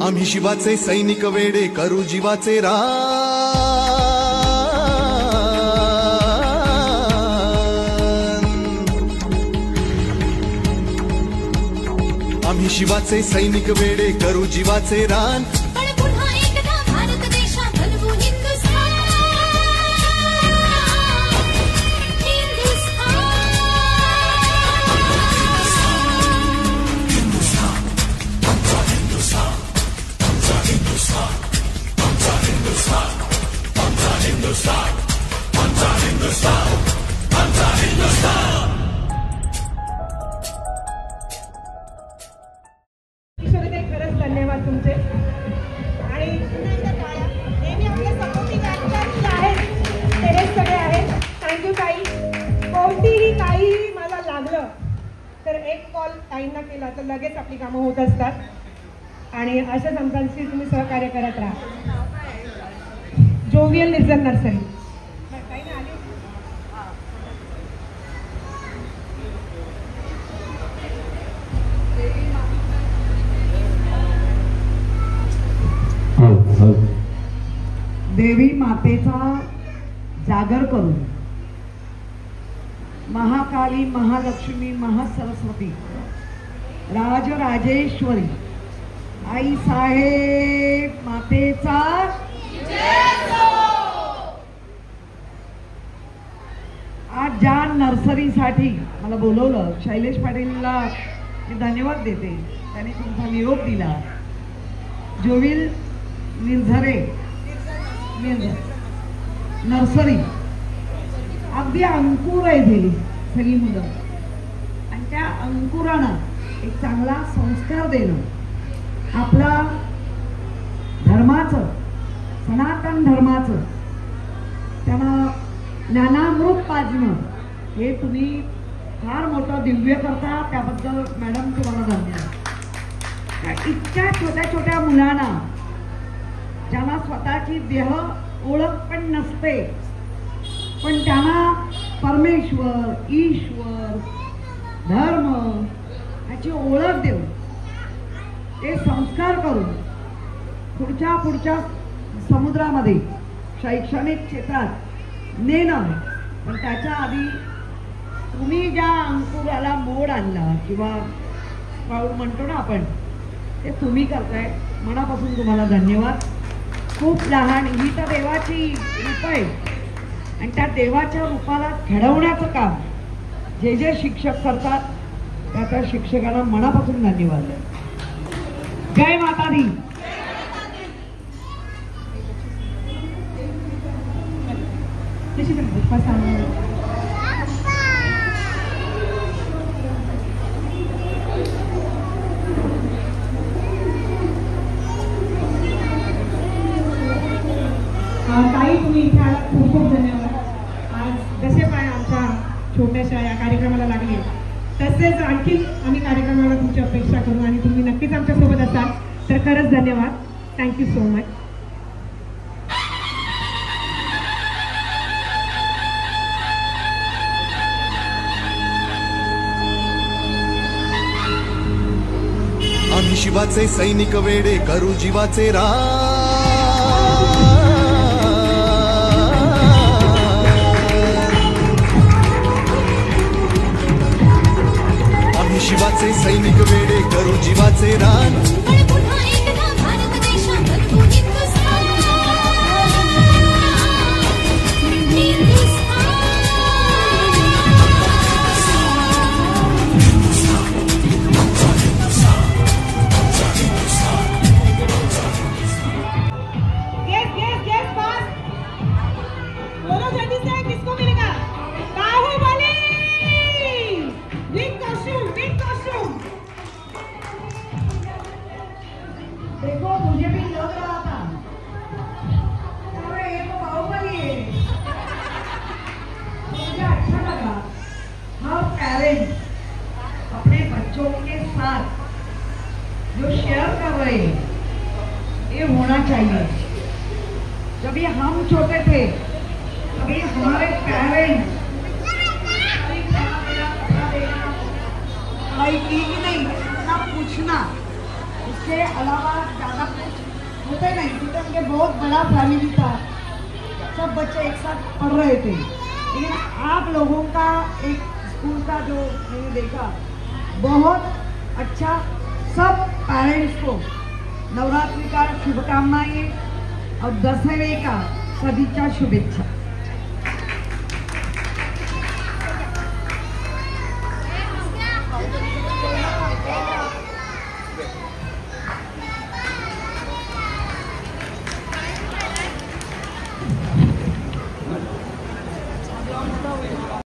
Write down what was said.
आम्ही शिवाचे सैनिक वेडे करू जीवाचे रान। आम्ही शिवाचे सैनिक वेडे करू जीवाचे रान। खरंच धन्यवाद तुमचे। आणि नेहमी आपले सपोर्टिंग ॲक्टर्स आहेत ते हे सगळे आहेत। थँक्यू ताई। कोणतीही काही मला लागलं तर एक कॉल ताईंना केला तर लगेच आपली कामं होत असतात आणि अशा आमच्याशी तुम्ही सहकार्य करत राहा। जोवियल निर्जन नर्सरी देवी मातेचा जागर करून महाकाली, महालक्ष्मी, महासरस्वती, राजराजेश्वरी आई साहेब मातेचा आज ज्या नर्सरीसाठी मला बोलवलं, शैलेश पाटीलला मी धन्यवाद देते, त्यांनी तुमचा निरोप दिला। जोविल निर्झरे नर्सरी अगदी अंकुर आहे दिली सगळी मुलं आणि त्या अंकुरानं एक चांगला संस्कार देणं, आपला धर्माचं, सनातन धर्माचं त्यांना ज्ञानामृत पाजणं हे तुम्ही फार मोठं दिव्य करता। त्याबद्दल मॅडम तुम्हाला धन्यवाद। इतक्या छोट्या छोट्या मुलांना ज्यांना स्वतःची देह ओळख पण नसते पण त्यांना परमेश्वर, ईश्वर, धर्म याची ओळख देऊन ते संस्कार करून पुढच्या समुद्रामध्ये शैक्षणिक क्षेत्रात नेणं। पण त्याच्या आधी तुम्ही ज्या अंकुराला मोड आणला किंवा पाऊल म्हणतो ना आपण, ते तुम्ही करताय, मनापासून तुम्हाला धन्यवाद। खूप लहान ही तर देवाची रूप आहे आणि त्या देवाच्या रूपाला घडवण्याचं काम जे जे शिक्षक करतात त्या शिक्षकांना मनापासून धन्यवाद। जय माता दी। ताई तुम्ही इथे आलात, खूप खूप धन्यवाद। आज जसे पाय आमच्या छोट्याशा या कार्यक्रमाला लागले तसेच आणखी आम्ही कार्यक्रमाला तुमची अपेक्षा करू आणि तुम्ही नक्कीच आमच्यासोबत असाल तर खरंच धन्यवाद। Thank you so much. आम्ही शिवाचे सैनिक वेडे करू जीवाचे रान। आम्ही शिवाचे सैनिक वेडे करू जीवाचे रान। देखो मुझे भी लग रहा था, अरे ये तो बाहुबली है। मुझे अच्छा लगा हर पेरेंट्स अपने बच्चों के साथ जो शेयर कर रहे हैं ये होना चाहिए। जब ये हम छोटे थे तभी हमारे पेरेंट्स पढ़ाई की नहीं ना पूछना, उसके अलावा ज्यादा बोलते नहीं, क्योंकि उनके बहुत बड़ा फैमिली था, सब बच्चे एक साथ पढ़ रहे थे। लेकिन आप लोगों का एक स्कूल का जो मैंने देखा बहुत अच्छा। सब पेरेंट्स को नवरात्रि का शुभकामनाएं और दशहरे का सदिच्छा शुभेच्छा।